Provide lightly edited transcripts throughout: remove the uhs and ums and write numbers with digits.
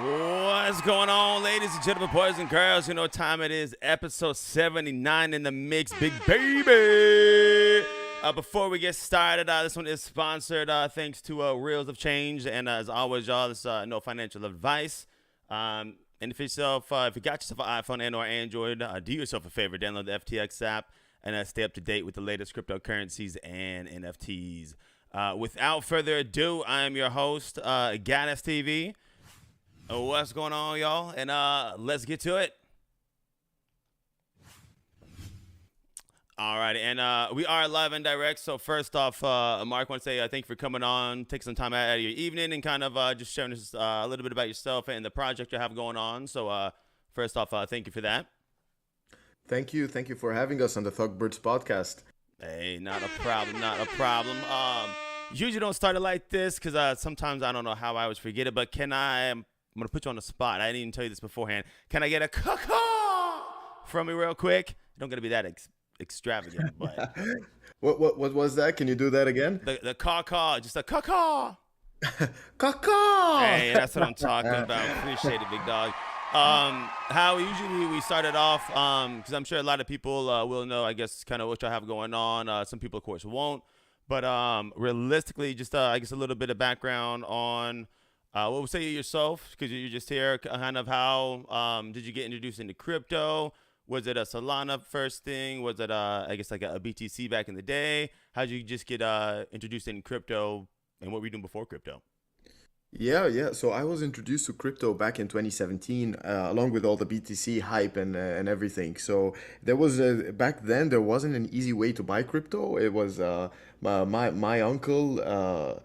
What's going on, ladies and gentlemen, boys and girls? You know what time it is. Episode 79 in the mix, big baby. Before we get started, this one is sponsored thanks to Reels of Change. And as always, y'all, this is no financial advice. And if you got yourself an iPhone and or Android, do yourself a favor. Download the FTX app and stay up to date with the latest cryptocurrencies and NFTs. Without further ado, I am your host, Gaddis TV. What's going on, y'all? And let's get to it. All right, and we are live and direct. So first off, Mark, I want to say thank you for coming on, take some time out of your evening, and kind of just sharing us a little bit about yourself and the project you have going on. So first off, thank you for that. Thank you for having us on the ThugBirdz Podcast. Hey, not a problem, not a problem. Usually don't start it like this because sometimes I don't know how I always forget it. But I'm going to put you on the spot. I didn't even tell you this beforehand. Can I get a caw from you real quick? You don't got to be that extravagant, but What was that? Can you do that again? the caw, just a caw. Caw. Hey, that's what I'm talking about. Appreciate it, big dog. How usually we started off, because I'm sure a lot of people will know, I guess, kind of what y'all have going on. Some people, of course, won't. But realistically, just I guess a little bit of background on what would say yourself, because you're just here, kind of how did you get introduced into crypto? Was it a Solana first thing? Was it, I guess, like a BTC back in the day? How did you just get introduced in crypto, and what were you doing before crypto? Yeah. So I was introduced to crypto back in 2017, along with all the BTC hype and everything. So there was back then there wasn't an easy way to buy crypto. It was my uncle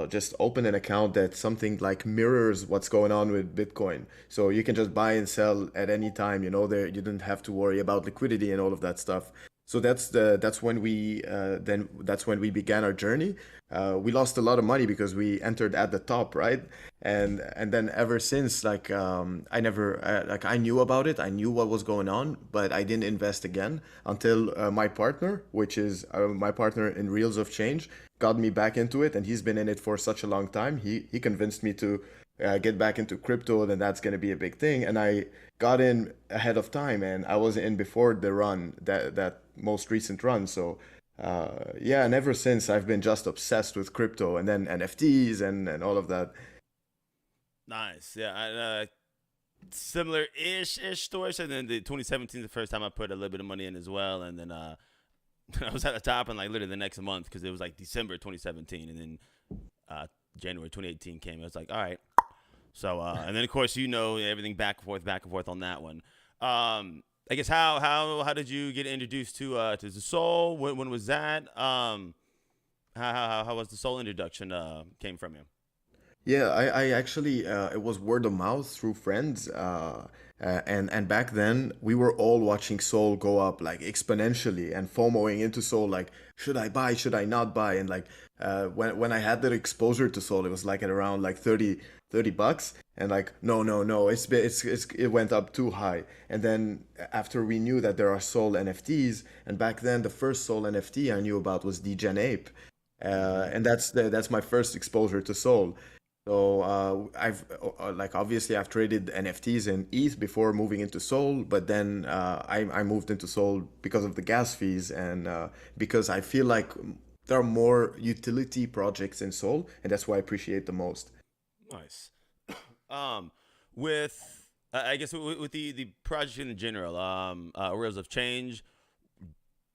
just opened an account that something like mirrors what's going on with Bitcoin. So you can just buy and sell at any time. There you didn't have to worry about liquidity and all of that stuff. So that's when we began our journey. We lost a lot of money because we entered at the top, right? And then ever since, like I never I knew about it, I knew what was going on, but I didn't invest again until my partner, which is my partner in Reels of Change, got me back into it, and he's been in it for such a long time. He convinced me to get back into crypto, then that's going to be a big thing. And I got in ahead of time, and I was in before the run, that most recent run. So yeah, and ever since I've been just obsessed with crypto and then NFTs and all of that. Nice. Yeah. Similar-ish story. So then the 2017 is the first time I put a little bit of money in as well. And then I was at the top in like literally the next month because it was like December 2017. And then January 2018 came. I was like, all right. So, and then of course, everything back and forth on that one. I guess how did you get introduced to the Soul? When was that? How was the Soul introduction came from you? Yeah, I actually it was word of mouth through friends, and back then we were all watching Soul go up like exponentially and FOMOing into Soul, like should I buy, should I not buy, and like when I had that exposure to Soul, it was like at around like $30, and like no, it went up too high, and then after we knew that there are Soul NFTs, and back then the first Soul NFT I knew about was Degen Ape, and that's my first exposure to Soul. So I've like obviously I've traded NFTs in ETH before moving into Sol, but then I moved into Sol because of the gas fees and because I feel like there are more utility projects in Sol, and that's why I appreciate the most. Nice. Um, with I guess with the project in general, Wheels of Change.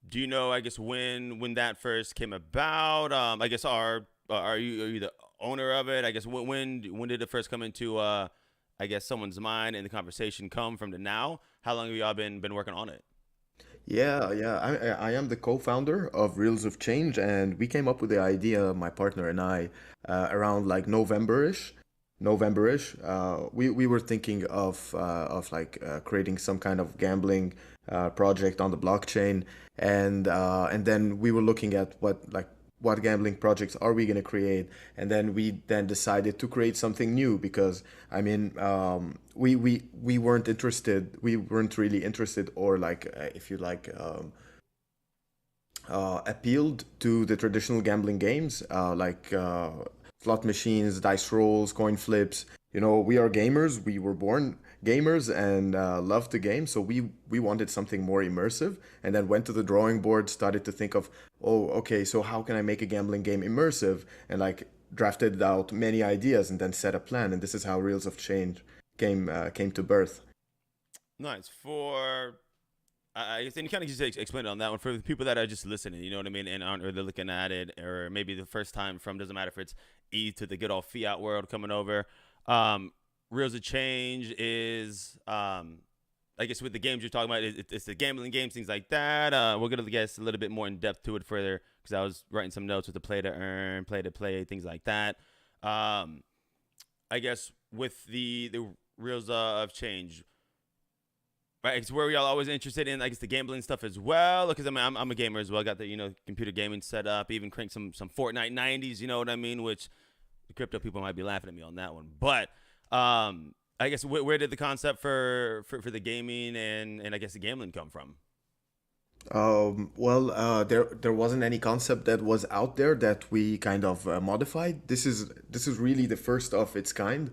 Do you know? I guess when that first came about. I guess are you the owner of it? I guess when did it first come into I guess someone's mind and the conversation come from to now? How long have y'all been working on it? Yeah. I am the co-founder of Reels of Change, and we came up with the idea, my partner and I, around like November-ish. November-ish. We were thinking of like creating some kind of gambling project on the blockchain, and then we were looking at what gambling projects are we going to create, and then we then decided to create something new because I mean we weren't really interested, or like if you like appealed to the traditional gambling games, like slot machines, dice rolls, coin flips. We are gamers. We were born gamers and love the game. So we wanted something more immersive, and then went to the drawing board, started to think of, oh, okay, so how can I make a gambling game immersive? And like drafted out many ideas and then set a plan. And this is how Reels of Change came to birth. Nice. For I guess, and you kind of just explain it on that one for the people that are just listening, you know what I mean, and aren't really looking at it, or maybe the first time from, doesn't matter if it's E to the good old fiat world coming over. Um, Reels of Change is, I guess, with the games you're talking about, it's the gambling games, things like that. We're gonna get a little bit more in depth to it further because I was writing some notes with the play to earn, play to play, things like that. Um, I guess with the Reels of Change. Right, it's where we are always interested in, I guess, the gambling stuff as well. Because I mean, I'm a gamer as well. Got the computer gaming set up. Even cranked some Fortnite 90s. You know what I mean? Which the crypto people might be laughing at me on that one. But I guess where did the concept for the gaming and I guess the gambling come from? There wasn't any concept that was out there that we kind of modified. This is really the first of its kind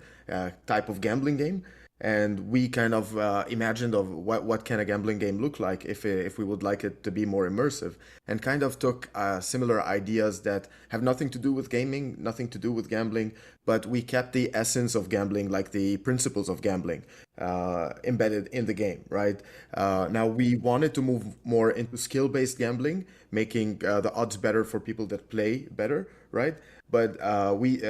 type of gambling game, and we kind of imagined of what can a gambling game look like if we would like it to be more immersive, and kind of took similar ideas that have nothing to do with gaming, nothing to do with gambling, but we kept the essence of gambling, like the principles of gambling, embedded in the game, right? Now we wanted to move more into skill-based gambling, making the odds better for people that play better, right? But we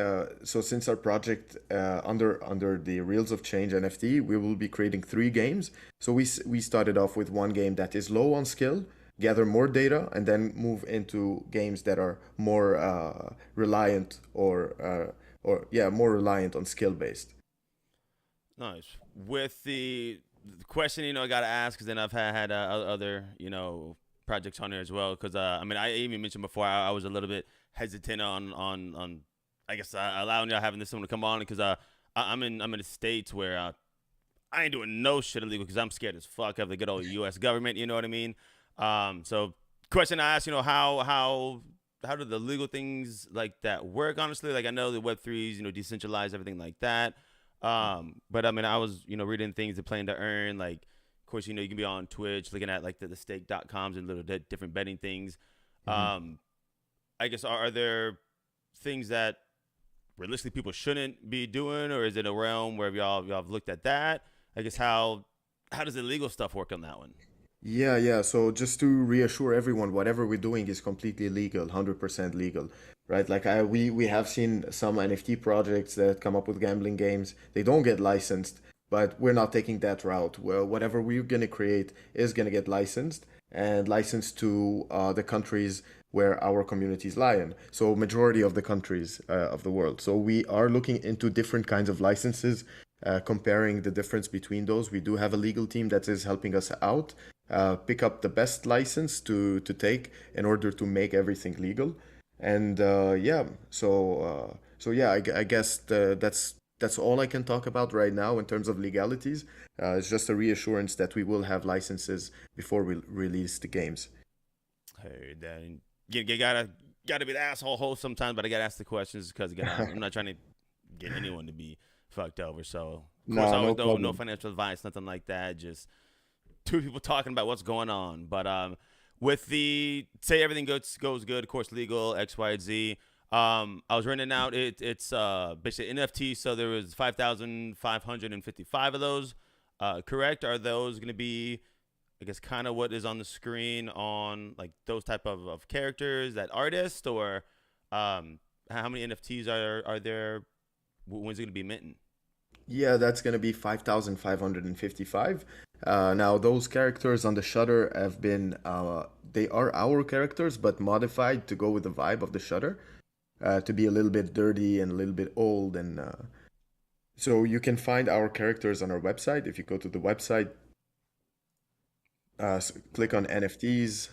so since our project under the Reels of Change NFT, we will be creating 3 games. So we started off with one game that is low on skill, gather more data, and then move into games that are more reliant or yeah, more reliant on skill based. Nice. With the question, I got to ask, because then I've had other, projects on there as well. Because I mean, I even mentioned before I was a little bit hesitant on I guess allowing y'all having this one to come on because I'm in the states where I ain't doing no shit illegal because I'm scared as fuck of the good old U.S. government. You know what I mean? So question I asked, how do the legal things like that work? Honestly, like I know the Web3s, decentralized everything like that. But I mean, I was reading things and playing to earn. Like, of course, you can be on Twitch looking at like the stake.coms and little different betting things. Mhm. I guess are there things that realistically people shouldn't be doing, or is it a realm where y'all have looked at that? I guess how does the legal stuff work on that one? Yeah, yeah. So just to reassure everyone, whatever we're doing is completely legal, 100% legal, right? Like we have seen some NFT projects that come up with gambling games. They don't get licensed, but we're not taking that route. Well, whatever we're gonna create is gonna get licensed and licensed to the countries where our communities lie in. So majority of the countries of the world. So we are looking into different kinds of licenses, comparing the difference between those. We do have a legal team that is helping us out pick up the best license to take in order to make everything legal. And yeah, so yeah, I guess that's all I can talk about right now in terms of legalities. It's just a reassurance that we will have licenses before we release the games. Hey, then you gotta be the asshole host sometimes, but I gotta ask the questions because again, I'm not trying to get anyone to be fucked over. So of course, I No, always no no problem. financial advice, nothing like that. Just two people talking about what's going on. But with the say everything goes good, of course, legal X, Y, Z. I was renting out it's basically NFT. So there was 5,555 of those. Correct? Are those going to be, I guess, kind of what is on the screen on like those type of characters, that artist, or how many NFTs are there? When's it going to be minting? Yeah, that's gonna be 5,555. Now those characters on the shutter have been they are our characters but modified to go with the vibe of the shutter, to be a little bit dirty and a little bit old, and so you can find our characters on our website. If you go to the website, click on NFTs.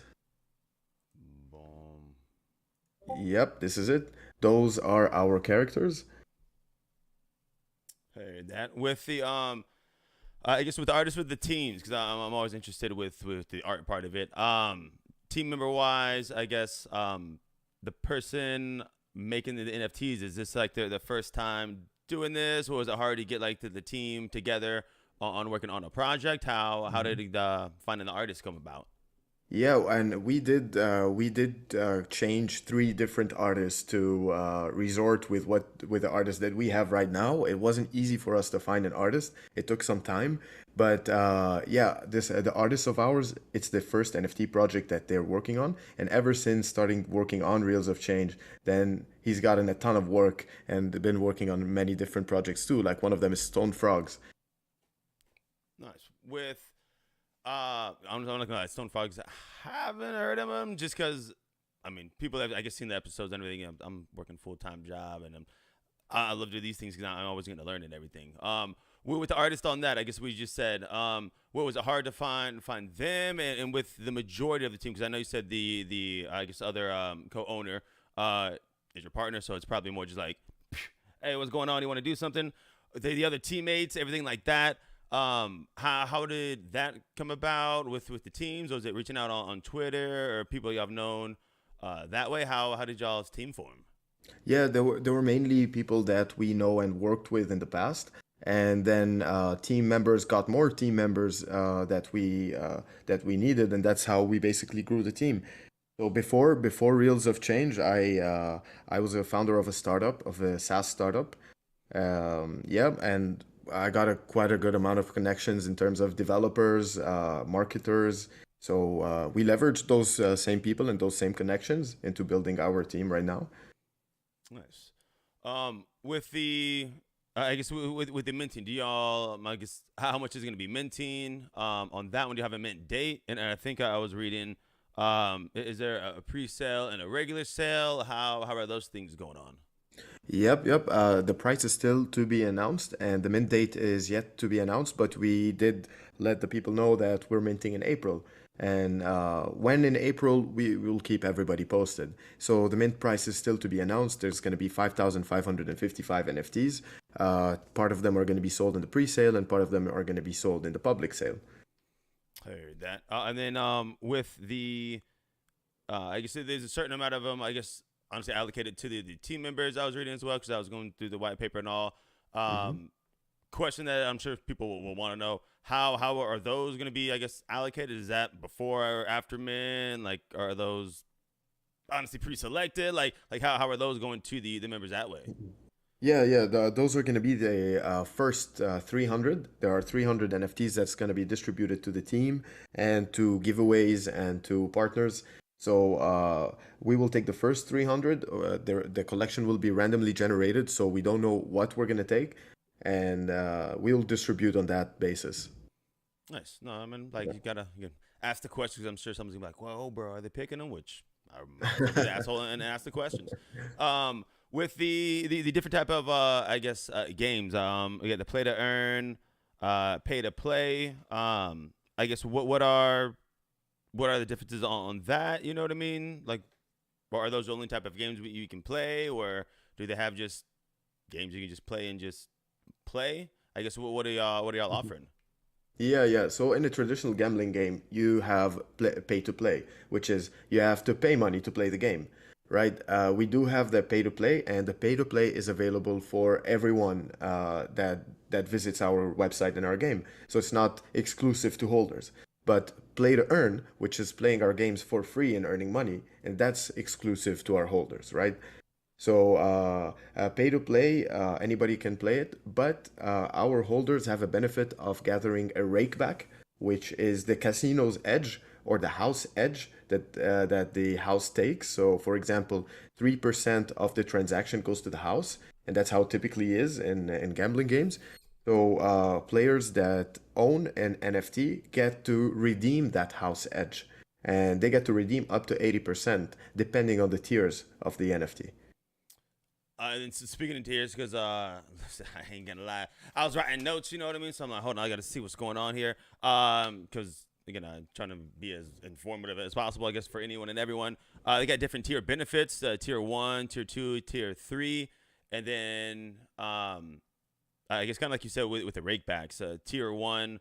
Boom. Yep, this is it. Those are our characters. Heard that. With the I guess with the artists with the teams, because I'm always interested with the art part of it. Team member wise, I guess the person making the NFTs, is this like the first time? doing this? Or was it hard to get like the team together on working on a project? How did finding the artist come about? Yeah, and we did change three different artists to resort with the artist that we have right now. It wasn't easy for us to find an artist. It took some time, but yeah, this the artist of ours. It's the first NFT project that they're working on, and ever since starting working on Reels of Change, then he's gotten a ton of work and been working on many different projects too. Like one of them is Stone Frogs. Nice. With I'm not gonna lie, Stone Frogs. I haven't heard of them just because. I mean, people have I guess seen the episodes and everything. I'm working full-time job and I love to do these things because I'm always going to learn and everything. With the artist on that, I guess we just said, what was it hard to find them and with the majority of the team? Because I know you said the I guess other co-owner is your partner, so it's probably more just like, hey, what's going on? You want to do something? The other teammates, everything like that. How did that come about with the teams? Was it reaching out on Twitter or people you have known that way? How did y'all's team form? Yeah, there were mainly people that we know and worked with in the past, and then team members got more team members that we needed, and that's how we basically grew the team. So before Reels of Change, I was a founder of a startup, of a SaaS startup. Yeah, and I got a quite a good amount of connections in terms of developers, marketers. So we leveraged those same people and those same connections into building our team right now. Nice. With the, I guess with the minting, do y'all, I guess, how much is going to be minting? On that one, do you have a mint date? And I think I was reading, is there a pre-sale and a regular sale? How are those things going on? Yep. The price is still to be announced, and the mint date is yet to be announced. But we did let the people know that we're minting in April, and when in April we will keep everybody posted. So the mint price is still to be announced. There's going to be 5,555 NFTs. Part of them are going to be sold in the pre-sale, and part of them are going to be sold in the public sale. I heard that. And then with the, I guess there's a certain amount of them, I guess, honestly, allocated to the team members I was reading as well, because I was going through the white paper and all. Mm-hmm. Question that I'm sure people will want to know, how are those going to be, I guess, allocated? Is that before or after mint? Like, are those honestly pre-selected? Like how are those going to the members that way? Yeah. Those are going to be the first 300. There are 300 NFTs that's going to be distributed to the team and to giveaways and to partners. So we will take the first 300. The collection will be randomly generated, so we don't know what we're going to take, and we'll distribute on that basis. Nice. No, I mean, like, you ask the questions. I'm sure someone's gonna be like, "Well, bro, are they picking them?" Which I'm gonna be the asshole and ask the questions. With the different type of I guess games. We got the play to earn, pay to play. I guess what are the differences on that? You know what I mean? Like, or are those the only type of games you can play, or do they have just games you can just play and just play? I guess what are y'all offering? Yeah. So in a traditional gambling game, you have pay to play, which is you have to pay money to play the game, right? We do have the pay to play, and the pay to play is available for everyone that visits our website and our game. So it's not exclusive to holders. But play to earn, which is playing our games for free and earning money, and that's exclusive to our holders, right? So pay to play, anybody can play it, but our holders have a benefit of gathering a rakeback, which is the casino's edge or the house edge that the house takes. So, for example, 3% of the transaction goes to the house, and that's how it typically is in gambling games. So players that own an NFT get to redeem that house edge, and they get to redeem up to 80% depending on the tiers of the NFT. And so speaking of tears, because I ain't gonna lie, I was writing notes. You know what I mean? So I'm like, hold on, I got to see what's going on here. Because again, I'm trying to be as informative as possible, I guess, for anyone and everyone. They got different tier benefits: tier one, tier two, tier three, and then I guess kind of like you said with the rakebacks. Tier one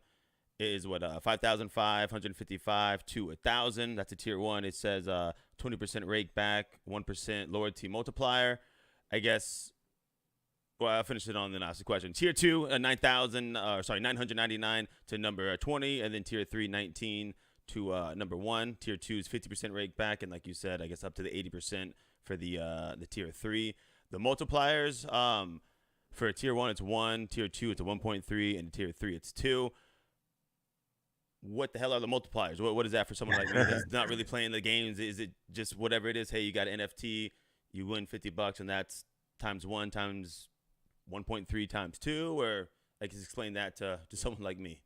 is what 5,555 to 1,000. That's a tier one. It says 20% rake back, 1% loyalty multiplier. I guess Well, I'll finish it on then ask the question. Tier 2, 999 to number 20, and then tier 3, 19 to number 1. Tier 2 is 50% rake back, and like you said, I guess up to the 80% for the tier 3. The multipliers, for tier 1, it's 1. Tier 2, it's a 1.3, and tier 3, it's 2. What the hell are the multipliers? What is that for someone like me that's not really playing the games? Is it just whatever it is? Hey, you got an NFT, you win $50, and that's times 1 times 1.3 times 2, or I can explain that to someone like me.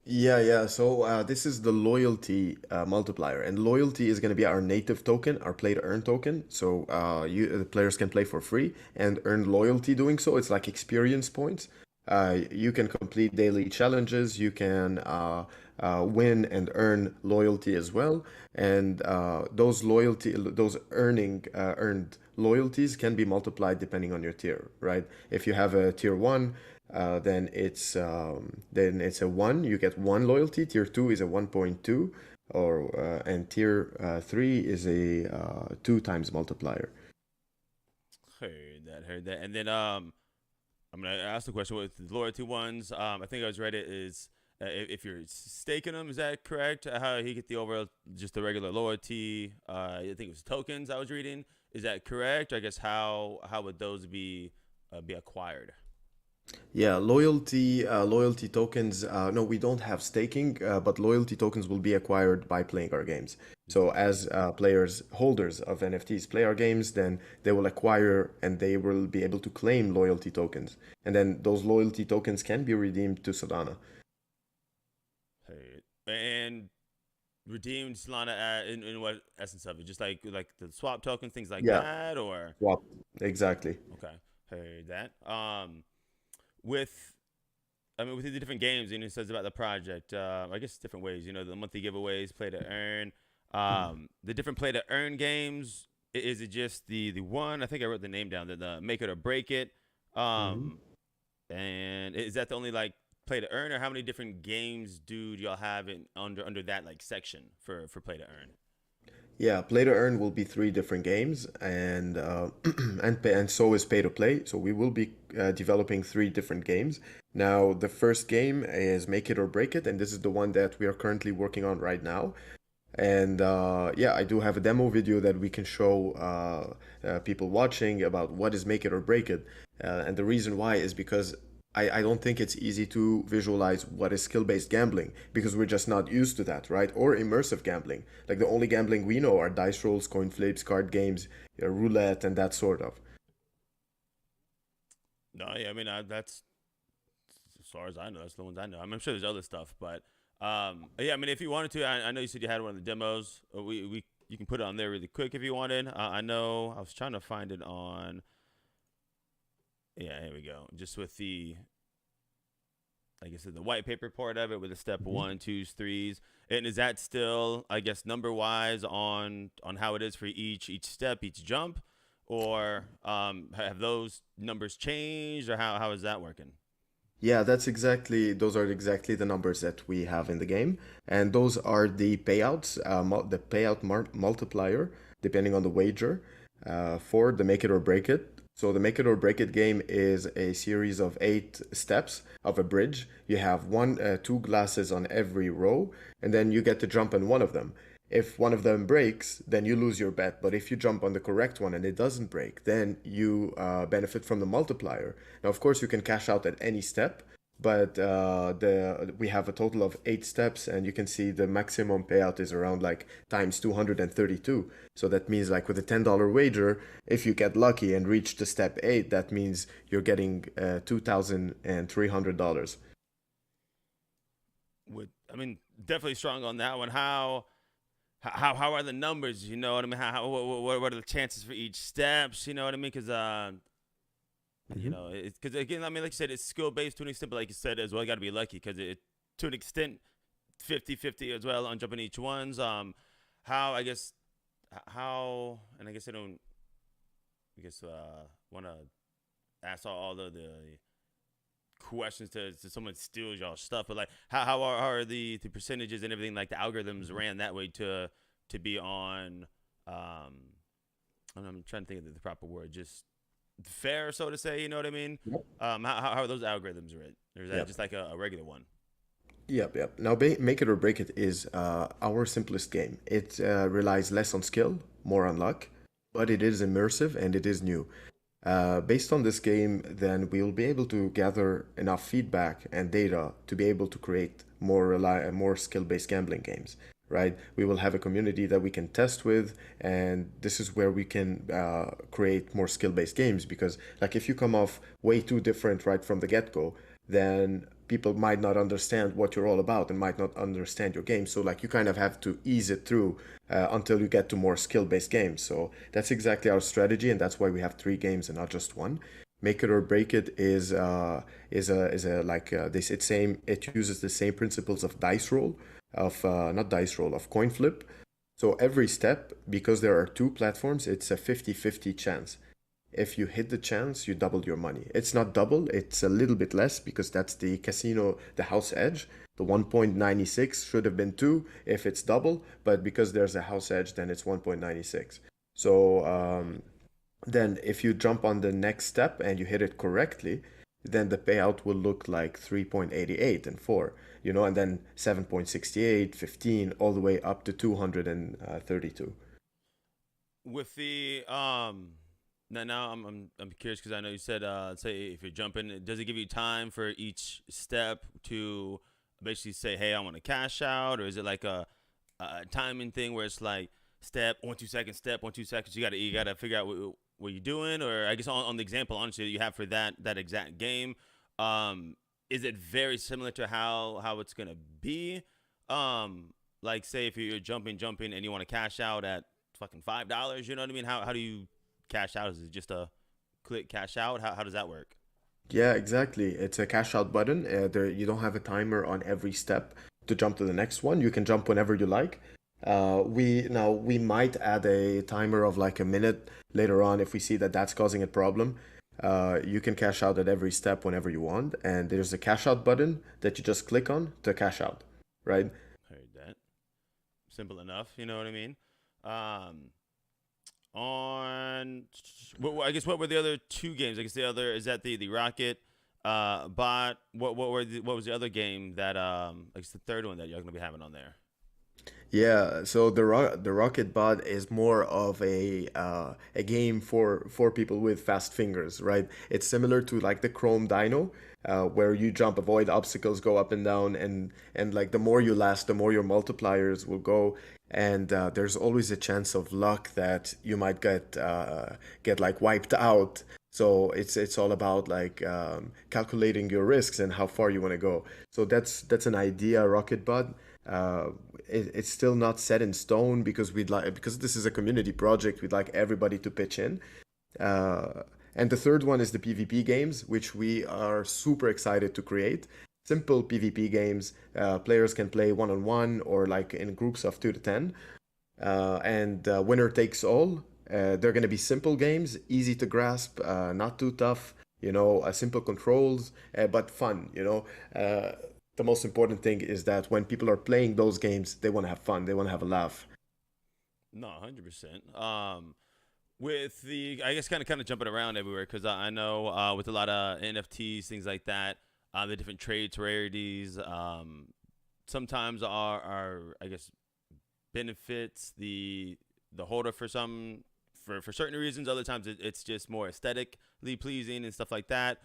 Yeah. So this is the loyalty multiplier, and loyalty is going to be our native token, our play to earn token. So the players can play for free and earn loyalty doing so. It's like experience points. You can complete daily challenges. You can win and earn loyalty as well. And those earned loyalties can be multiplied depending on your tier, right? If you have a tier 1, then it's a 1. You get 1 loyalty. Tier 2 is a 1.2, or and tier 3 is a 2 times multiplier. Heard that. And then I'm gonna ask the question with the loyalty ones. I think I was read it is if you're staking them, is that correct? How he get the overall just the regular loyalty? I think it was tokens I was reading. Is that correct? I guess how would those be acquired? Yeah, loyalty tokens. No, we don't have staking, but loyalty tokens will be acquired by playing our games. So as holders of NFTs play our games, then they will acquire and they will be able to claim loyalty tokens. And then those loyalty tokens can be redeemed to Solana. Hey, and redeemed Solana in what essence of it? Just like the swap tokens, things like Yeah, that, or swap. Exactly. okay, heard that. With with the different games, it says about the project. I guess different ways. The monthly giveaways, play to earn. The different play to earn games. Is it just the one? I think I wrote the name down. The make it or break it. Mhm. And is that the only play to earn, or how many different games do y'all have under that section for play to earn? Yeah, play to earn will be 3 different games, and and so is pay to play. So we will be developing 3 different games. Now, the first game is Make It or Break It, and this is the one that we are currently working on right now. And yeah, I do have a demo video that we can show people watching about what is Make It or Break It. And the reason why is because I don't think it's easy to visualize what is skill-based gambling because we're just not used to that, right? Or immersive gambling. Like the only gambling we know are dice rolls, coin flips, card games, roulette, and that sort of. No, yeah, that's as far as I know. That's the ones I know. I'm sure there's other stuff, but yeah, if you wanted to, I know you said you had one of the demos. You can put it on there really quick if you wanted. I know I was trying to find it on. Yeah, here we go. Just with the, like I said, the white paper part of it with the step Mhm. 1, 2s, 3s. And is that still, I guess, number wise on how it is for each step, each jump, or have those numbers changed, or how is that working? Yeah, those are exactly the numbers that we have in the game. And those are the payouts, the multiplier, depending on the wager, for the Make It or Break It. So the Make It or Break It game is a series of 8 steps of a bridge. You have 2 glasses on every row, and then you get to jump on one of them. If one of them breaks, then you lose your bet. But if you jump on the correct one and it doesn't break, then you benefit from the multiplier. Now, of course, you can cash out at any step, but we have a total of 8 steps, and you can see the maximum payout is around times 232. So that means with a $10 wager, if you get lucky and reach the step 8, that means you're getting $2,300. Definitely strong on that one. How are the numbers? You know what I mean? What are the chances for each steps? You know what I mean? Because because again, like you said, it's skill based to an extent, but like you said as well, you got to be lucky because it to an extent 50-50 as well on jumping each ones. How I guess how and I guess I don't want to ask all the questions to someone steals y'all stuff, but how are the percentages and everything, the algorithms ran that way to be on I'm trying to think of the proper word, just fair, so to say. You know what I mean? Yep. How are those algorithms written? Or is that Yep. just like a regular one? Yep, yep. Now, Make It or Break It is our simplest game. It relies less on skill, more on luck, but it is immersive and it is new. Based on this game, then we'll be able to gather enough feedback and data to be able to create more skill-based gambling games, right? We will have a community that we can test with, and this is where we can create more skill-based games because, like, if you come off way too different right from the get-go, then people might not understand what you're all about and might not understand your game. So like you kind of have to ease it through until you get to more skill-based games. So that's exactly our strategy, and that's why we have three games and not just one. Make It or Break It is a like this it's same it uses the same principles of dice roll of not dice roll of coin flip. So every step, because there are two platforms, it's a 50-50 chance. If you hit the chance, you double your money. It's not double, it's a little bit less because that's the casino, the house edge. The 1.96 should have been 2 if it's double, but because there's a house edge, then it's 1.96. So then if you jump on the next step and you hit it correctly, then the payout will look like 3.88 and 4, and then 7.68, 15, all the way up to 232. With the now I'm curious because I know you said say if you're jumping, does it give you time for each step to basically say, hey, I want to cash out, or is it like a timing thing where it's like step 1 2 seconds, step 1 2 seconds, you gotta figure out what you're doing, or I guess on the example honestly that you have for that exact game, is it very similar to how it's gonna be? Like say if you're jumping and you want to cash out at fucking $5, you know what I mean? How do you cash out? Is it just a click cash out? How does that work? Yeah, exactly. It's a cash out button. You don't have a timer on every step to jump to the next one. You can jump whenever you like. We might add a timer of like a minute later on if we see that that's causing a problem. You can cash out at every step whenever you want, and there's a cash out button that you just click on to cash out, right? Heard that. Simple enough. You know what I mean? Um, on I guess what were the other two games? I guess the other is that the Rocket bot. What was the other game that I guess the third one that you're gonna be having on there? Yeah, so the Rocket Bot is more of a game for people with fast fingers, right? It's similar to like the Chrome Dino, where you jump, avoid obstacles, go up and down, and like the more you last, the more your multipliers will go, and there's always a chance of luck that you might get like wiped out. So it's all about like calculating your risks and how far you want to go. So that's an idea, Rocket Bot. Uh, it's still not set in stone because this is a community project. We'd like everybody to pitch in. Uh, and the third one is the PvP games, which we are super excited to create. Simple PvP games. Players can play one on one or like in groups of 2 to 10. And winner takes all. They're going to be simple games, easy to grasp, not too tough. Simple controls, but fun. The most important thing is that when people are playing those games, they want to have fun. They want to have a laugh. No, 100%. With the I guess kind of jumping around everywhere because I know with a lot of NFTs things like that, the different traits, rarities, sometimes are I guess benefits the holder for for certain reasons. Other times it's just more aesthetically pleasing and stuff like that.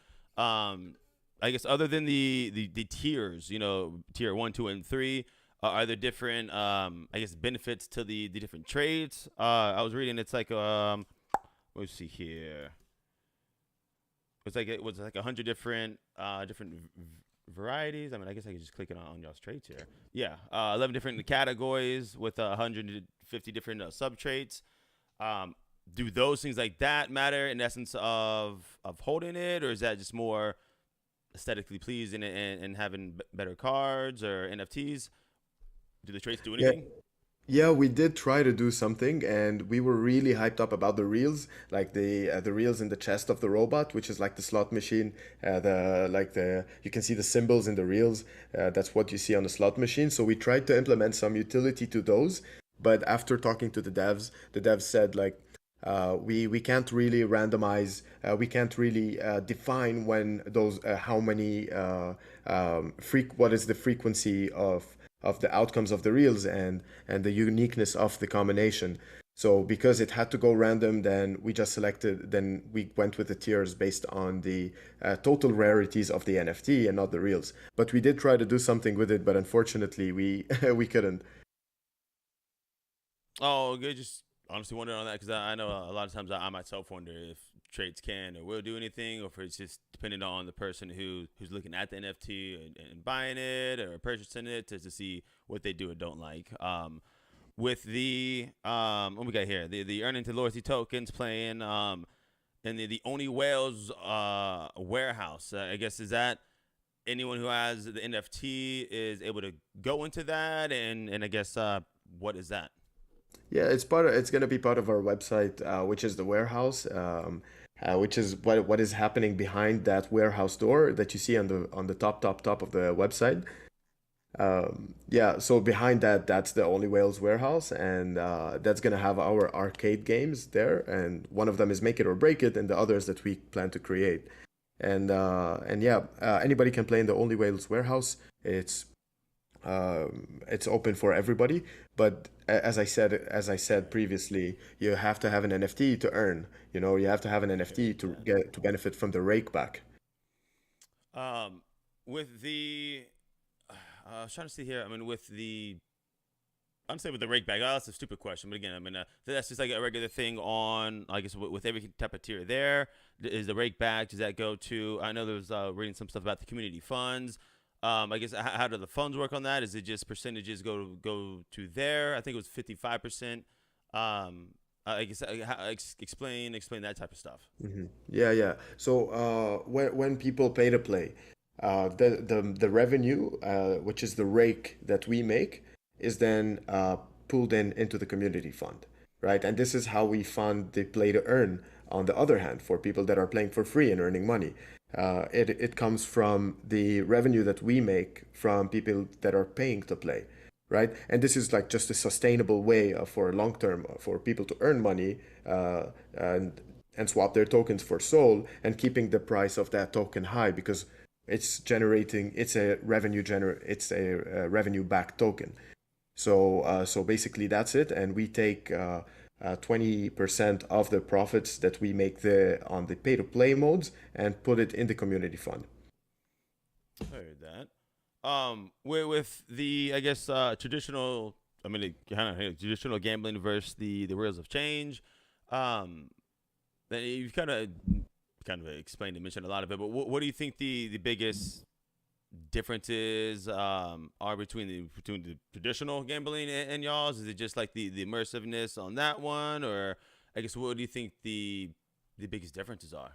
I guess other than the tiers, tier 1, 2, and 3, are there different I guess benefits to the different trades? I was reading it's like let's see here. It was like 100 different varieties. I mean, I guess I could just click it on y'all's traits here. Yeah, 11 different categories with 150 different sub traits. Do those things like that matter in essence of holding it, or is that just more aesthetically pleasing and having better cards or NFTs? Do the traits do Yeah, anything? yeah, we did try to do something, and we were really hyped up about the reels, like the reels in the chest of the robot, which is like the slot machine. The you can see the symbols in the reels. That's what you see on the slot machine. So we tried to implement some utility to those, but after talking to the devs said like We can't really randomize. We can't really define when those how many what is the frequency of the outcomes of the reels and the uniqueness of the combination. So because it had to go random, then we went with the tiers based on the total rarities of the NFT and not the reels. But we did try to do something with it, but unfortunately we we couldn't. Oh, good. Just honestly wondering on that because I know a lot of times I myself wonder if trades can or will do anything, or if it's just depending on the person who's looking at the NFT and buying it or purchasing it to see what they do or don't like. With the what we got here, the earning to loyalty tokens playing and the Only Whales warehouse. I guess is that anyone who has the NFT is able to go into that, and I guess what is that? Yeah, it's gonna be part of our website, which is the warehouse, which is what is happening behind that warehouse door that you see on the top of the website. Yeah, so behind that, that's the Only Whales warehouse, and that's gonna have our arcade games there, and one of them is Make It or Break It, and the others that we plan to create. And yeah, anybody can play in the Only Whales warehouse. It's open for everybody, but as I said previously, you have to have an NFT to earn. You know, you have to have an NFT Heard to that. get to benefit from the rake back. Um, with the I was trying to see here. I mean, with the I'm saying with the rake bag. Oh, that's a stupid question, but again, I mean, that's just like a regular thing on. I guess with every type of tier there is the rake bag. Does that go to? I know there was reading some stuff about the community funds. I guess how do the funds work on that? Is it just percentages go to there? I think it was 55%. I guess explain that type of stuff. Yeah, yeah. So when people pay to play, the revenue, which is the rake that we make, is then pulled in into the community fund, right? And this is how we fund the play to earn. On the other hand, for people that are playing for free and earning money, it comes from the revenue that we make from people that are paying to play, right? And this is like just a sustainable way for long term for people to earn money and swap their tokens for Sol and keeping the price of that token high because it's a revenue backed token. So basically that's it, and we take 20% of the profits that we make on the pay to play modes and put it in the community fund. Heard that. With the I guess traditional, I mean, kind of traditional gambling versus the wheels of change. Um, then you've kind of explained and mentioned a lot of it, but what do you think the biggest differences are between the traditional gambling and y'all's? Is it just like the immersiveness on that one, or I guess what do you think the biggest differences are?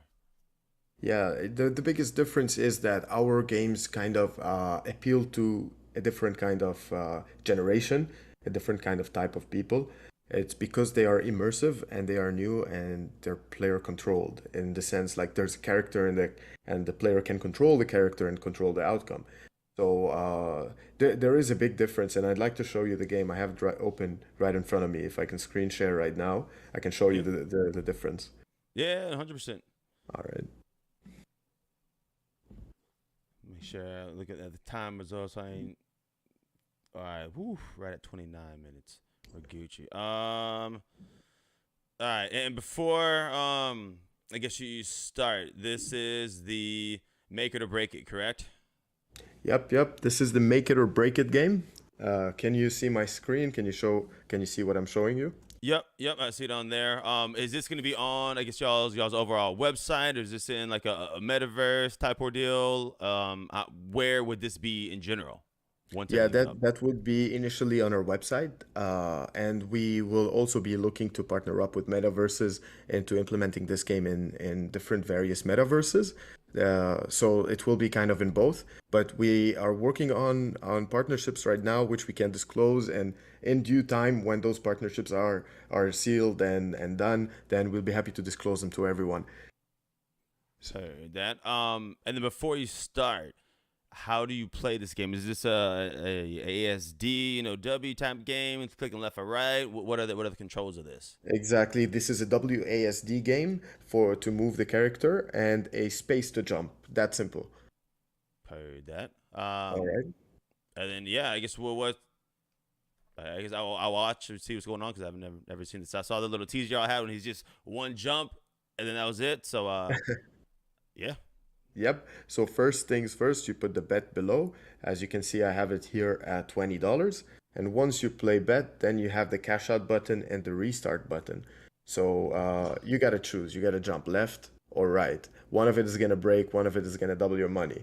Yeah, the biggest difference is that our games kind of appeal to a different kind of generation, a different kind of type of people. It's because they are immersive and they are new and they're player controlled in the sense like there's a character in the and the player can control the character and control the outcome. So there is a big difference, and I'd like to show you the game. I have it open right in front of me. If I can screen share right now, I can show you Yeah, the difference. yeah, 100%. All right. Make sure I look at the time results. I ain't all right. Whew, right at 29 minutes. We're Gucci. All right, and before I guess you start. This is the make it or break it, correct? Yep, yep. This is the make it or break it game. Can you see my screen? Can you see what I'm showing you? Yep. I see it on there. Is this going to be on? I guess y'all's overall website, or is this in like a metaverse type ordeal? Where would this be in general once Yeah, everything's up? that would be initially on our website, and we will also be looking to partner up with metaverses into implementing this game in different various metaverses. So it will be kind of in both, but we are working on partnerships right now, which we can disclose, and in due time, when those partnerships are sealed and done, then we'll be happy to disclose them to everyone. So that. And then before you start, how do you play this game? Is this a ASD, W type game? It's clicking left or right. What are the controls of this? Exactly. This is a WASD game for to move the character and a space to jump. That simple. Heard that. All right. And then yeah, I guess what I guess I'll watch and see what's going on because I've never seen this. I saw the little teaser y'all had when he's just one jump and then that was it. So yeah. Yep. So first things first, you put the bet below. As you can see, I have it here at $20. And once you play bet, then you have the cash out button and the restart button. So you gotta choose. You gotta jump left or right. One of it is gonna break. One of it is gonna double your money.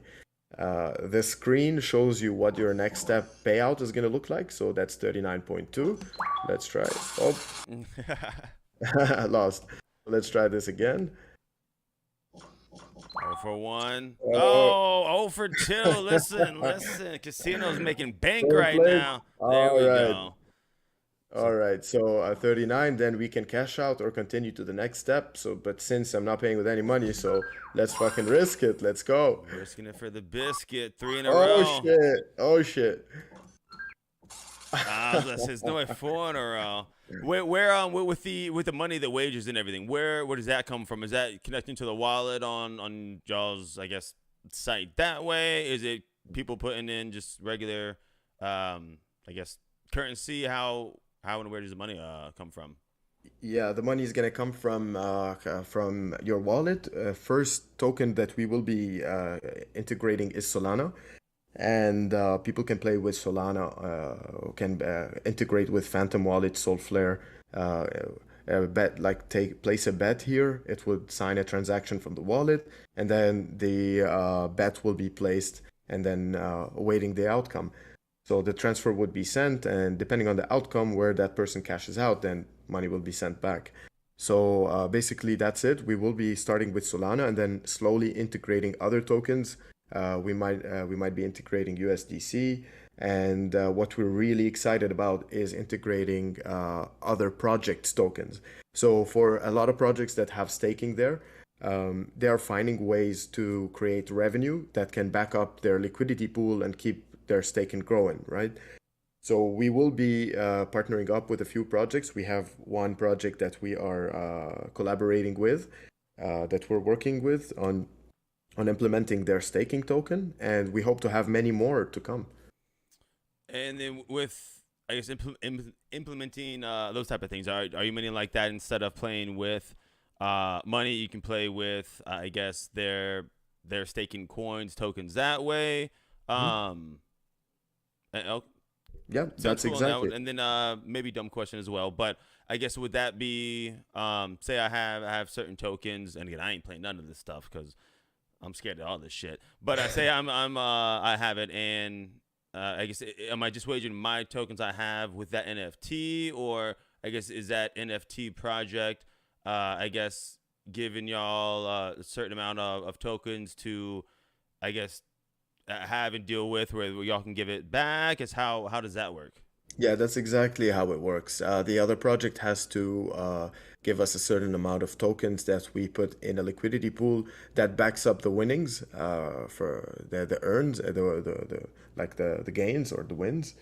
The screen shows you what your next step payout is gonna look like. So that's 39.2. Let's try it. Oh, lost. Let's try this again. 0 for 1. Oh, Oh, 0 for 2. Listen. Casino's making bank fair right play. now. There All we right. go. All So right, so 39, then we can cash out or continue to the next step. So, but since I'm not paying with any money, so let's fucking risk it. Let's go. risking it for the biscuit. 3 in a Oh row. shit. Oh shit. There's no way 4 in a row. Where with the money, the wages and everything, where does that come from? Is that connecting to the wallet on y'all's, I guess, site that way? Is it people putting in just regular, I guess, currency? How and where does the money come from? Yeah, the money is gonna come from your wallet. First token that we will be integrating is Solana, and people can play with Solana, can integrate with Phantom Wallet, Soulflare, uh, bet like take place a bet here. It would sign a transaction from the wallet, and then the bet will be placed, and then awaiting the outcome. So the transfer would be sent, and depending on the outcome, where that person cashes out, then money will be sent back. So basically, that's it. We will be starting with Solana, and then slowly integrating other tokens. We might be integrating USDC, and what we're really excited about is integrating other projects tokens. So for a lot of projects that have staking there, they are finding ways to create revenue that can back up their liquidity pool and keep their staking growing, right? So we will be partnering up with a few projects. We have one project that we are collaborating with, that we're working with on implementing their staking token, and we hope to have many more to come. And then with, I guess, implementing those type of things, are you meaning like that instead of playing with money, you can play with, I guess, their staking coins, tokens that way? Mhm. Um, and, Yeah, sounds that's cool on that one. exactly. And then maybe dumb question as well, but I guess would that be say I have certain tokens, and again I ain't playing none of this stuff because I'm scared of all this shit. But I say I have it, and I guess am I just wagering my tokens I have with that NFT, or I guess is that NFT project I guess giving y'all a certain amount of tokens to I guess have and deal with where y'all can give it back? Is how does that work? Yeah, that's exactly how it works. The other project has to give us a certain amount of tokens that we put in a liquidity pool that backs up the winnings for the earns, the like the gains or the wins.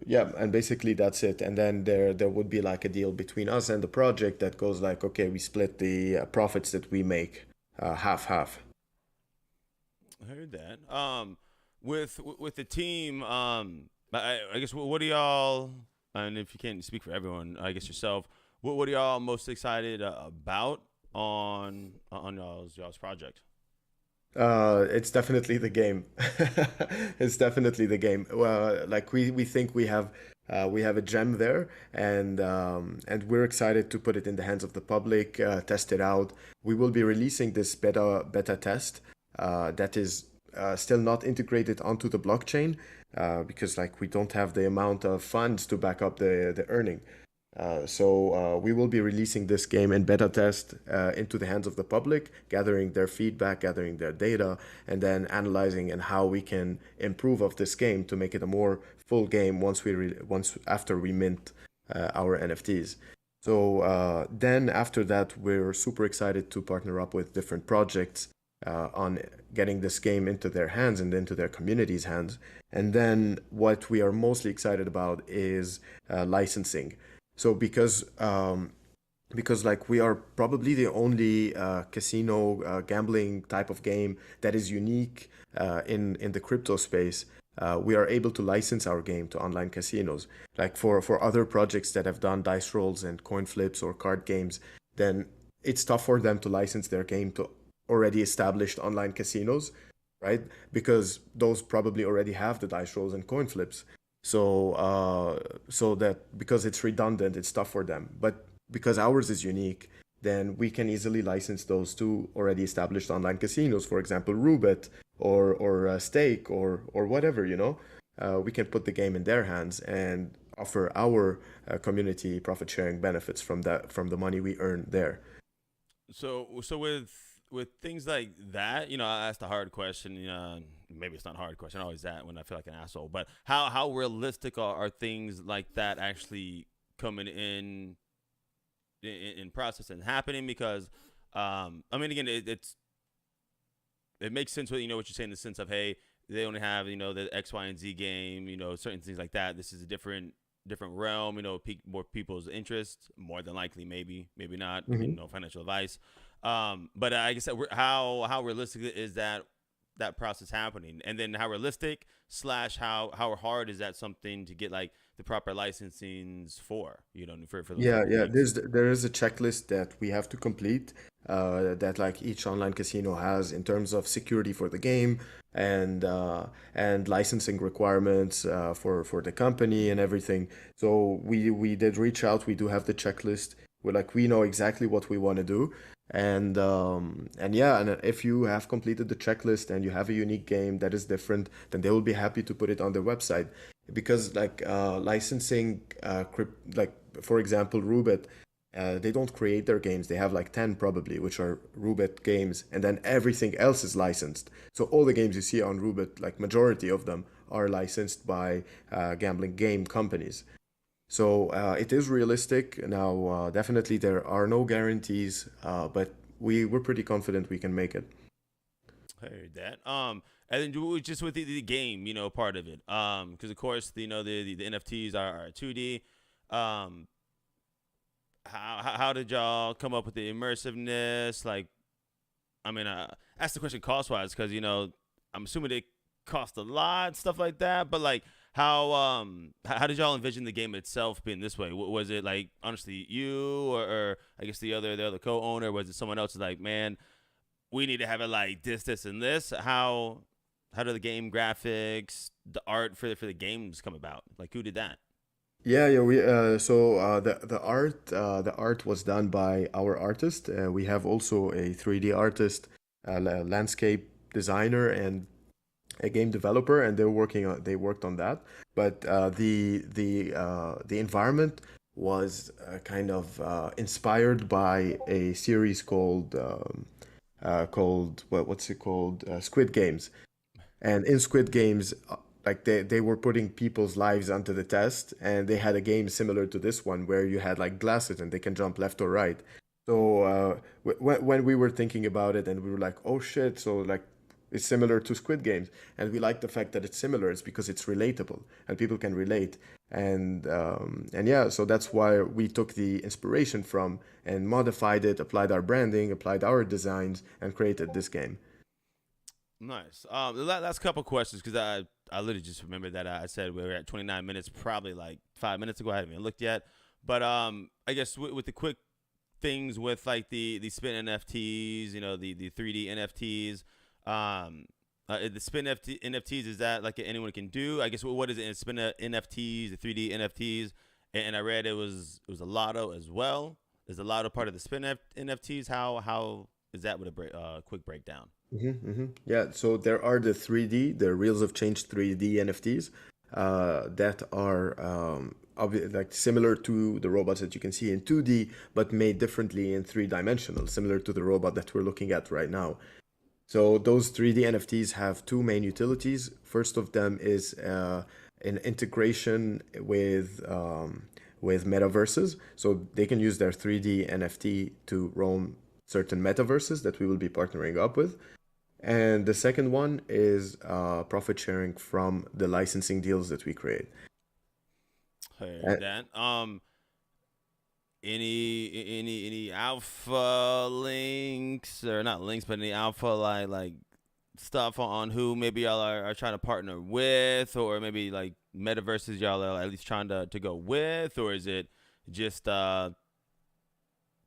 Yeah, and basically that's it. And then there would be like a deal between us and the project that goes like, okay, we split the profits that we make half half. I heard that. With the team, I guess what do y'all? And if you can't speak for everyone, I guess yourself. What are y'all most excited about on y'all's project? It's definitely the game. It's definitely the game. Well, like we think we have a gem there, and we're excited to put it in the hands of the public, test it out. We will be releasing this beta test that is still not integrated onto the blockchain because like we don't have the amount of funds to back up the earning. So we will be releasing this game in beta test into the hands of the public, gathering their feedback, gathering their data, and then analyzing and how we can improve of this game to make it a more full game once after we mint our NFTs. So then after that, we're super excited to partner up with different projects on getting this game into their hands and into their community's hands. And then what we are mostly excited about is licensing. So because like we are probably the only casino gambling type of game that is unique in the crypto space. We are able to license our game to online casinos. Like for other projects that have done dice rolls and coin flips or card games, then it's tough for them to license their game to already established online casinos, right? Because those probably already have the dice rolls and coin flips. So that because it's redundant, it's tough for them. But because ours is unique, then we can easily license those to already established online casinos, for example, Roobet or Stake or whatever, you know. We can put the game in their hands and offer our community profit sharing benefits from the money we earn there. So with things like that, I asked a hard question. Maybe it's not a hard question. I always that when I feel like an asshole. But how realistic are things like that actually coming in process and happening? Because I mean, again, it makes sense what what you're saying in the sense of, hey, they only have the X, Y, and Z game, certain things like that. This is a different realm, more people's interest, more than likely, maybe not. Mm-hmm. No financial advice. But I guess how realistic is that process happening, and then how realistic slash how hard is that something to get like the proper licensings for those Yeah, type of yeah. games. There is a checklist that we have to complete, that like each online casino has in terms of security for the game and licensing requirements for the company and everything. So we did reach out. We do have the checklist. We know exactly what we want to do, and yeah, and if you have completed the checklist and you have a unique game that is different, then they will be happy to put it on their website because licensing like for example Roobet, they don't create their games. They have like 10 probably, which are Roobet games, and then everything else is licensed. So all the games you see on Roobet, like majority of them, are licensed by gambling game companies. So it is realistic. Now, definitely there are no guarantees, but we're pretty confident we can make it. I heard that. And then just with the game, part of it. Because of course, the NFTs are 2D. Um, how did y'all come up with the immersiveness? Like, I mean, ask the question cost wise, because I'm assuming they cost a lot, stuff like that. But like, how did y'all envision the game itself being this way? Was it like honestly you, or I guess the other co-owner? Was it someone else who's like, man, we need to have it like this, and this? How do the game graphics, the art for the games come about? Like, who did that? Yeah, yeah. We so the art was done by our artist. We have also a 3D artist, landscape designer, and a game developer, and they worked on that. But the environment was kind of inspired by a series called what's it called, Squid Games. And in Squid Games, like they were putting people's lives onto the test, and they had a game similar to this one where you had like glasses and they can jump left or right. So when we were thinking about it, and we were like, oh shit, so like it's similar to Squid Games, and we like the fact that it's similar. It's because it's relatable and people can relate, and yeah, so that's why we took the inspiration from and modified it, applied our branding, applied our designs, and created this game. Nice. The last couple questions, because I literally just remembered that I said we were at 29 minutes, probably like 5 minutes ago. I haven't even looked yet, but I guess with the quick things with like the spin NFTs, the 3D NFTs, the spin NFTs, is that like anyone can do? I guess what is it in spin NFTs, the 3D NFTs, and I read it was a lotto as well. Is the lotto part of the spin NFTs? How is that with a quick breakdown? Yeah, so there are the Reels of Change 3D NFTs that are like similar to the robots that you can see in 2D, but made differently in three-dimensional, similar to the robot that we're looking at right now. So those 3D NFTs have two main utilities. First of them is an integration with metaverses, so they can use their 3D NFT to roam certain metaverses that we will be partnering up with. And the second one is profit sharing from the licensing deals that we create. Heard that. Any alpha links, or not links, but any alpha like stuff on who maybe y'all are trying to partner with, or maybe like metaverses y'all are at least trying to go with, or is it just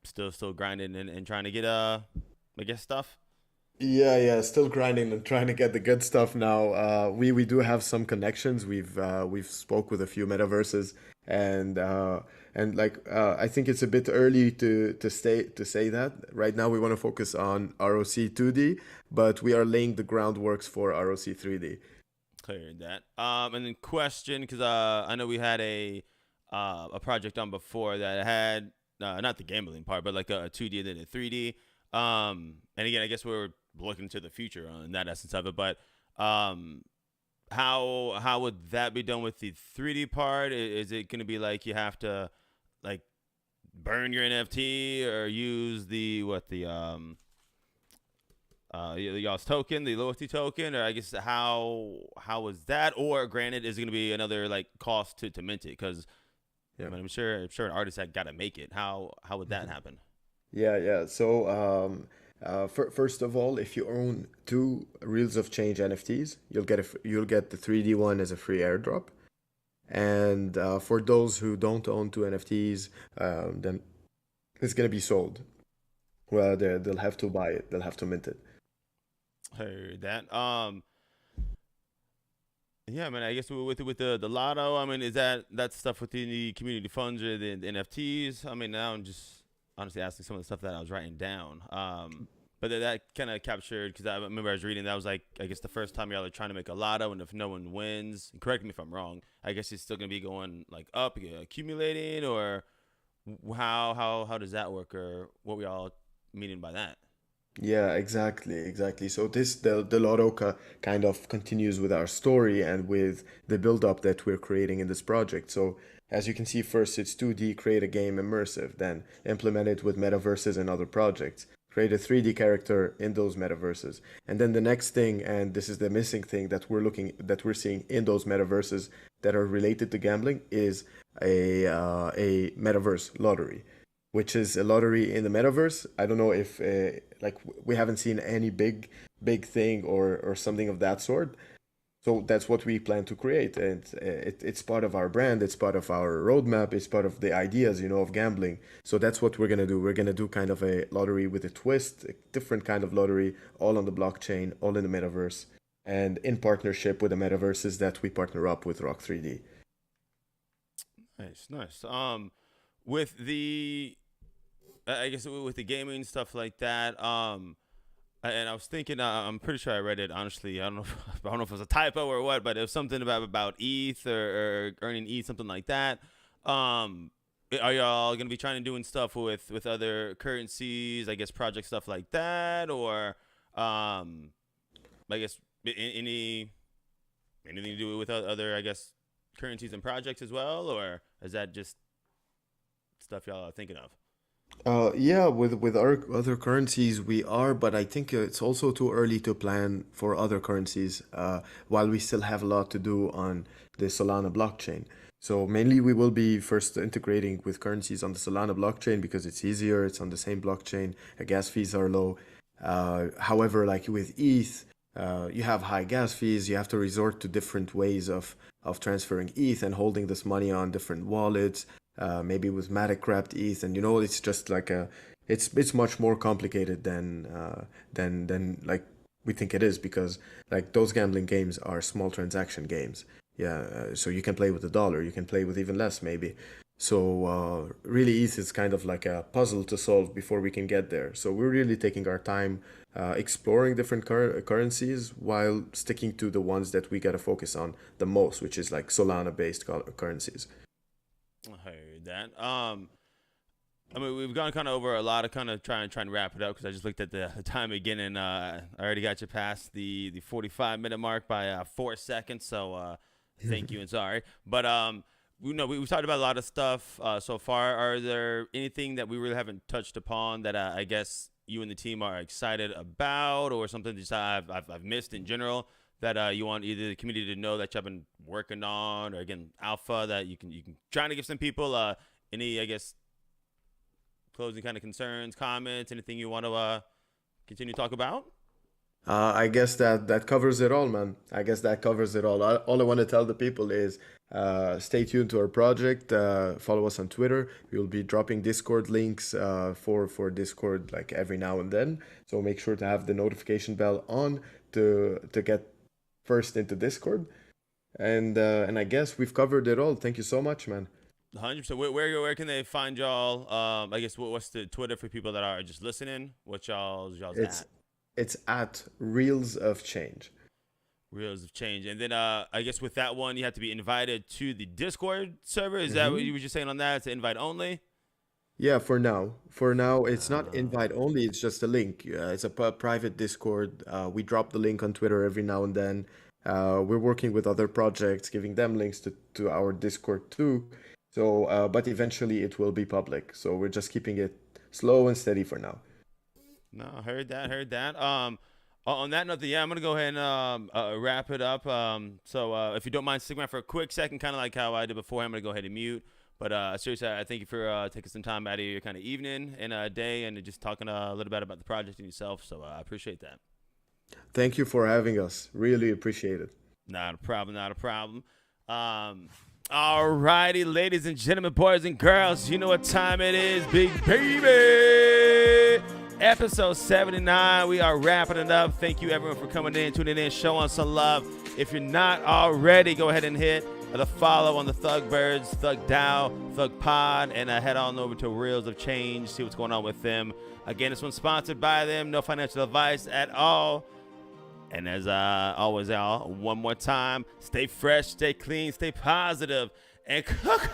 still grinding and trying to get I guess stuff? Yeah, still grinding and trying to get the good stuff now. We do have some connections. We've spoke with a few metaverses, and I think it's a bit early to say that. Right now we want to focus on ROC 2D, but we are laying the groundworks for ROC 3D. Cleared that. And then question, because I know we had a project on before that had not the gambling part, but like a 2D and then a 3D. And again, I guess we're looking to the future on that essence of it. But how would that be done with the 3D part? Is it going to be like you have to like burn your NFT or use y'all's token, the loyalty token, or I guess how was that? Or granted, is it going to be another like cost to mint it? Because Yeah. I mean, I'm sure an artist had got to make it. How would that happen? Yeah. So, first of all, if you own two Reels of Change NFTs, you'll get the 3D one as a free airdrop. And for those who don't own two NFTs, then it's gonna be sold. Well, they'll have to buy it. They'll have to mint it. Heard that. Yeah, man. I guess with the lotto, I mean, is that stuff within the community funds or the NFTs? I mean, now I'm just honestly asking some of the stuff that I was writing down. But that kind of captured, because I remember I was reading that was like, I guess the first time y'all are trying to make a lotto, and if no one wins, correct me if I'm wrong, I guess it's still gonna be going like up, accumulating, or how does that work, or what we all meaning by that? Yeah, exactly. So the lotto kind of continues with our story and with the build up that we're creating in this project. So as you can see, first it's 2D, create a game immersive, then implement it with metaverses and other projects. Create a 3D character in those metaverses. And then the next thing, and this is the missing thing that we're seeing in those metaverses that are related to gambling, is a metaverse lottery, which is a lottery in the metaverse. I don't know if we haven't seen any big thing or something of that sort. So that's what we plan to create, and it's part of our brand. It's part of our roadmap. It's part of the ideas, of gambling. So that's what we're gonna do. We're gonna do kind of a lottery with a twist, a different kind of lottery, all on the blockchain, all in the metaverse, and in partnership with the metaverses that we partner up with Rock 3D. Nice. With the I guess with the gaming stuff like that. And I was thinking, I'm pretty sure I read it. Honestly, I don't know, I don't know if it was a typo or what, but it was something about ETH or earning ETH, something like that. Are y'all gonna be trying to doing stuff with other currencies? I guess project stuff like that, or I guess anything to do with other, I guess, currencies and projects as well, or is that just stuff y'all are thinking of? Yeah, with our other currencies we are, but I think it's also too early to plan for other currencies. While we still have a lot to do on the Solana blockchain. So mainly we will be first integrating with currencies on the Solana blockchain because it's easier. It's on the same blockchain. Gas fees are low. However, like with ETH, you have high gas fees. You have to resort to different ways of transferring ETH and holding this money on different wallets, maybe with Matic wrapped ETH, and it's just like it's much more complicated than like we think it is because like those gambling games are small transaction games. Yeah, so you can play with a dollar, you can play with even less maybe. So really, ETH is kind of like a puzzle to solve before we can get there. So we're really taking our time exploring different currencies while sticking to the ones that we gotta focus on the most, which is like Solana-based currencies. I heard that. I mean, we've gone kind of over a lot of kind of trying to wrap it up because I just looked at the time again and I already got you past the 45-minute mark by 4 seconds. So thank you and sorry, but we've talked about a lot of stuff so far. Are there anything that we really haven't touched upon that I guess you and the team are excited about, or something that I've missed in general that you want either the community to know that you've been working on, or again alpha that you can trying to give some people any, I guess, closing kind of concerns, comments, anything you want to continue to talk about? I guess that covers it all, man. I guess that covers it all. All I want to tell the people is stay tuned to our project. Follow us on Twitter. We will be dropping Discord links for Discord like every now and then. So make sure to have the notification bell on to get first into Discord. And I guess we've covered it all. Thank you so much, man. 100%. Where can they find y'all? I guess what's the Twitter for people that are just listening? What y'all's at? It's at Reels of Change. Reels of Change. And then I guess with that one, you have to be invited to the Discord server. Is that what you were just saying on that? It's invite only? Yeah, for now. For now, it's not invite only. It's just a link. It's a private Discord. We drop the link on Twitter every now and then. We're working with other projects, giving them links to our Discord too. So, but eventually it will be public. So we're just keeping it slow and steady for now. No, heard that. On that note, I'm gonna go ahead and wrap it up. So if you don't mind sticking around for a quick second, kind of like how I did before, I'm gonna go ahead and mute. But seriously, I thank you for taking some time out of your kind of evening and day, and just talking a little bit about the project and yourself. So I appreciate that. Thank you for having us. Really appreciate it. Not a problem. All righty, ladies and gentlemen, boys and girls, you know what time it is, big baby. Episode 79, we are wrapping it up. Thank you, everyone, for coming in, tuning in, showing some love. If you're not already, go ahead and hit the follow on the ThugBirdz, Thug DAO, Thug Pod, and head on over to Reels of Change, see what's going on with them. Again, this one's sponsored by them. No financial advice at all. And as always, y'all, one more time, stay fresh, stay clean, stay positive, and cook.